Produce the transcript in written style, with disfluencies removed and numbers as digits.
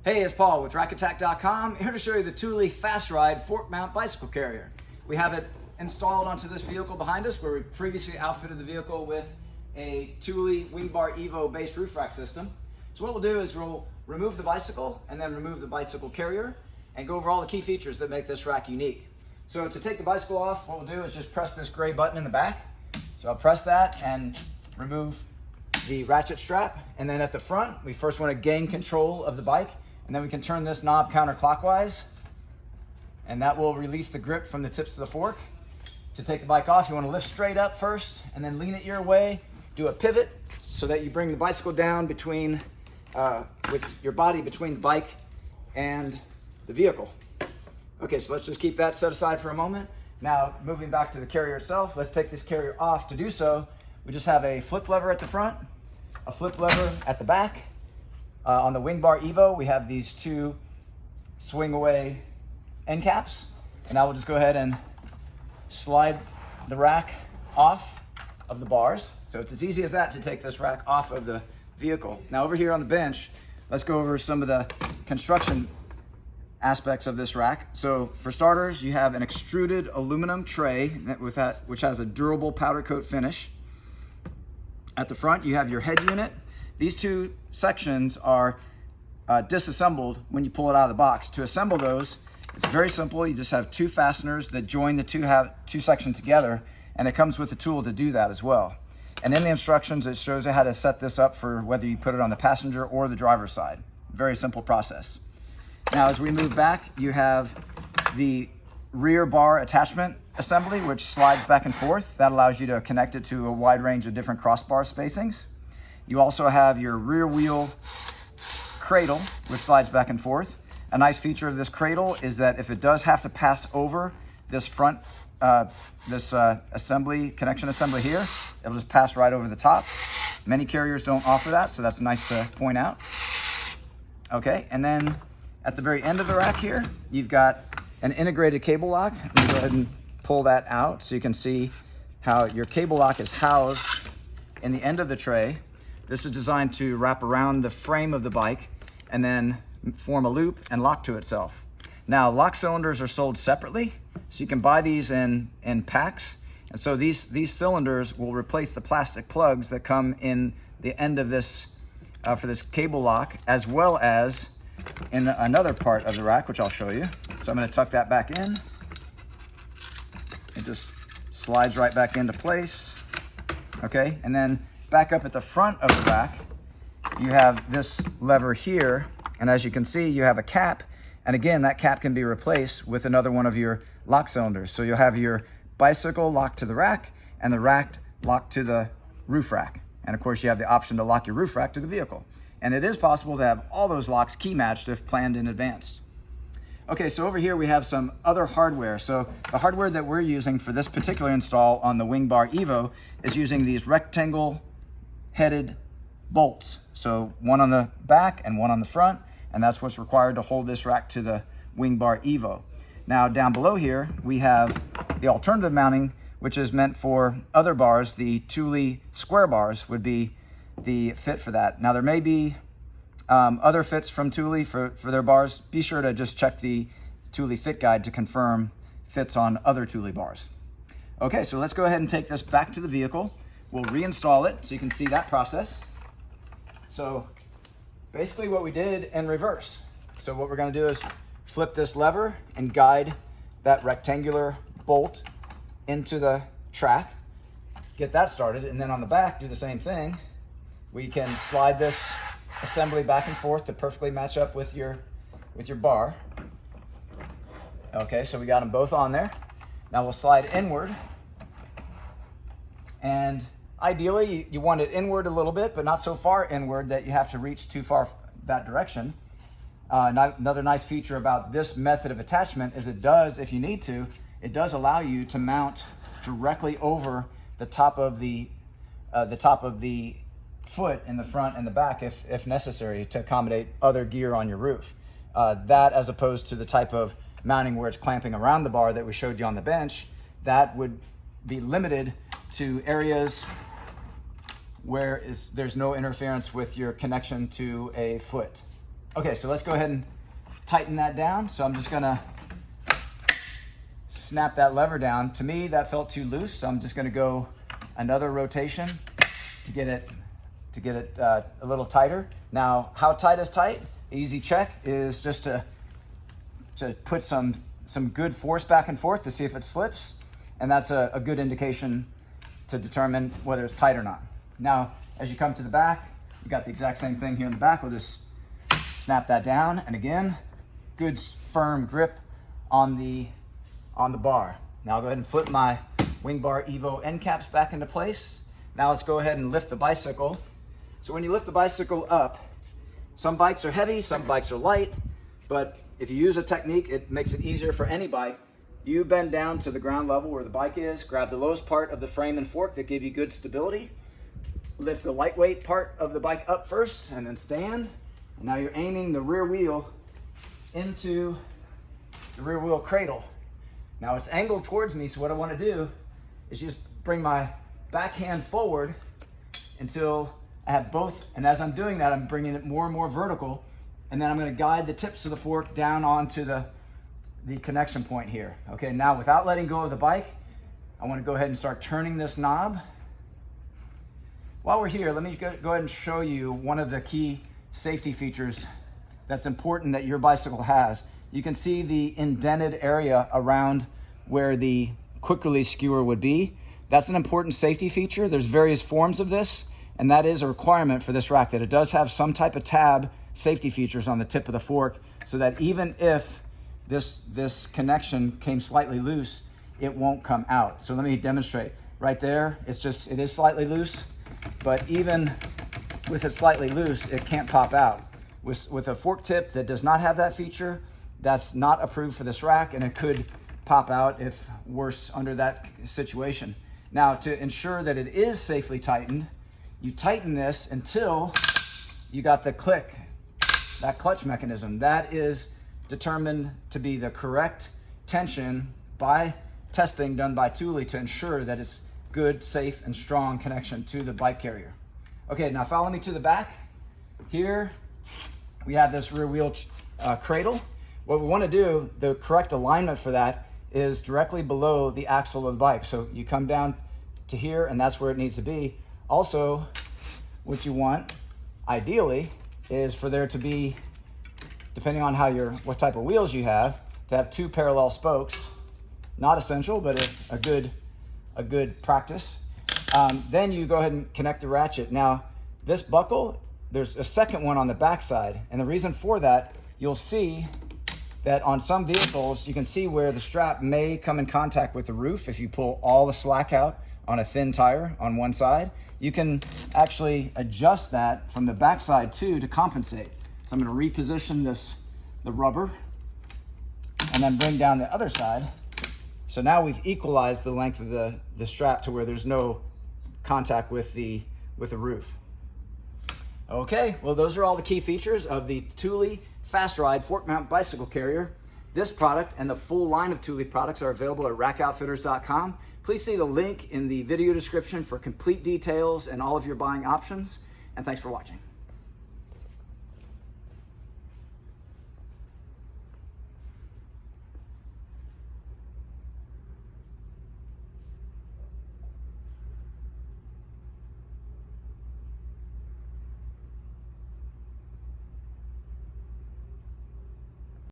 Hey, it's Paul with RackAttack.com, here to show you the Thule Fast Ride fork mount bicycle carrier. We have it installed onto this vehicle behind us, where we previously outfitted the vehicle with a Thule Wingbar Evo based roof rack system. So what we'll do is we'll remove the bicycle and then remove the bicycle carrier and go over all the key features that make this rack unique. So to take the bicycle off, what we'll do is just press this gray button in the back. So I'll press that and remove the ratchet strap. And then at the front, we first want to gain control of the bike, and then we can turn this knob counterclockwise, and that will release the grip from the tips of the fork. To take the bike off, you want to lift straight up first and then lean it your way, do a pivot so that you bring the bicycle down between, with your body between the bike and the vehicle. Okay, so let's just keep that set aside for a moment. Now, moving back to the carrier itself, let's take this carrier off. To do so, we just have a flip lever at the front, a flip lever at the back. On the Wingbar Evo, we have these two swing away end caps. And now we'll just go ahead and slide the rack off of the bars. So it's as easy as that to take this rack off of the vehicle. Now over here on the bench, let's go over some of the construction aspects of this rack. So for starters, you have an extruded aluminum tray which has a durable powder coat finish. At the front, you have your head unit. These two sections are disassembled when you pull it out of the box. To assemble those, it's very simple. You just have two fasteners that join the two sections together, and it comes with a tool to do that as well. And in the instructions, it shows you how to set this up for whether you put it on the passenger or the driver's side. Very simple process. Now, as we move back, you have the rear bar attachment assembly, which slides back and forth. That allows you to connect it to a wide range of different crossbar spacings. You also have your rear wheel cradle, which slides back and forth. A nice feature of this cradle is that if it does have to pass over this front, connection assembly here, it'll just pass right over the top. Many carriers don't offer that, so that's nice to point out. Okay, and then at the very end of the rack here, you've got an integrated cable lock. Let me go ahead and pull that out so you can see how your cable lock is housed in the end of the tray. This is designed to wrap around the frame of the bike and then form a loop and lock to itself. Now, lock cylinders are sold separately, so you can buy these in packs. And so these cylinders will replace the plastic plugs that come in the end of this, for this cable lock, as well as in another part of the rack, which I'll show you. So I'm going to tuck that back in. It just slides right back into place. Okay, and then back up at the front of the rack, you have this lever here, and as you can see, you have a cap, and again, that cap can be replaced with another one of your lock cylinders. So you'll have your bicycle locked to the rack, and the rack locked to the roof rack. And of course, you have the option to lock your roof rack to the vehicle. And it is possible to have all those locks key matched if planned in advance. Okay, so over here we have some other hardware. So the hardware that we're using for this particular install on the Wingbar Evo is using these rectangle headed bolts. So one on the back and one on the front, and that's what's required to hold this rack to the Wingbar Evo. Now down below here, we have the alternative mounting, which is meant for other bars. The Thule square bars would be the fit for that. Now there may be other fits from Thule for their bars. Be sure to just check the Thule fit guide to confirm fits on other Thule bars. Okay, so let's go ahead and take this back to the vehicle. We'll reinstall it so you can see that process. So basically what we did in reverse. So what we're going to do is flip this lever and guide that rectangular bolt into the track. Get that started, and then on the back do the same thing. We can slide this assembly back and forth to perfectly match up with your bar. Okay, so we got them both on there. Now we'll slide inward, and ideally you want it inward a little bit, but not so far inward that you have to reach too far that direction. Another nice feature about this method of attachment is it does, if you need to, it does allow you to mount directly over the top of the foot in the front and the back if necessary to accommodate other gear on your roof. That, as opposed to the type of mounting where it's clamping around the bar that we showed you on the bench, that would be limited to areas where there's no interference with your connection to a foot. Okay, so let's go ahead and tighten that down. So I'm just gonna snap that lever down. To me, that felt too loose, so I'm just gonna go another rotation to get it a little tighter. Now, how tight is tight? Easy check is just to put some good force back and forth to see if it slips, and that's a good indication to determine whether it's tight or not. Now, as you come to the back, we got the exact same thing here in the back. We'll just snap that down, and again, good firm grip on the bar. Now I'll go ahead and flip my Wing Bar Evo end caps back into place. Now let's go ahead and lift the bicycle. So when you lift the bicycle up, some bikes are heavy, some bikes are light, but if you use a technique, it makes it easier for any bike. You bend down to the ground level where the bike is, grab the lowest part of the frame and fork that give you good stability, lift the lightweight part of the bike up first, and then stand. And now you're aiming the rear wheel into the rear wheel cradle. Now it's angled towards me, so what I want to do is just bring my backhand forward until I have both, and as I'm doing that, I'm bringing it more and more vertical, and then I'm going to guide the tips of the fork down onto the connection point here. Okay, now without letting go of the bike, I want to go ahead and start turning this knob. While we're here, let me go ahead and show you one of the key safety features that's important that your bicycle has. You can see the indented area around where the quick release skewer would be. That's an important safety feature. There's various forms of this, and that is a requirement for this rack, that it does have some type of tab safety features on the tip of the fork, so that even if this connection came slightly loose, it won't come out. So let me demonstrate. Right there, it is slightly loose, but even with it slightly loose, it can't pop out. With a fork tip that does not have that feature, that's not approved for this rack, and it could pop out if worse under that situation. Now, to ensure that it is safely tightened, you tighten this until you got the click, that clutch mechanism. That is determined to be the correct tension by testing done by Thule to ensure that it's good, safe, and strong connection to the bike carrier. Okay, now follow me to the back. Here we have this rear wheel cradle. What we want to do, the correct alignment for that is directly below the axle of the bike. So you come down to here, and that's where it needs to be. Also, what you want, ideally, is for there to be, depending on what type of wheels you have, to have two parallel spokes. Not essential, but it's a good practice. Then you go ahead and connect the ratchet. Now, this buckle, there's a second one on the back side, and the reason for that, you'll see that on some vehicles, you can see where the strap may come in contact with the roof. If you pull all the slack out on a thin tire on one side, you can actually adjust that from the back side too to compensate. So I'm going to reposition the rubber and then bring down the other side. So now we've equalized the length of the strap to where there's no contact with the roof. Okay, well, those are all the key features of the Thule Fast Ride fork mount bicycle carrier. This product and the full line of Thule products are available at rackoutfitters.com. Please see the link in the video description for complete details and all of your buying options. And thanks for watching.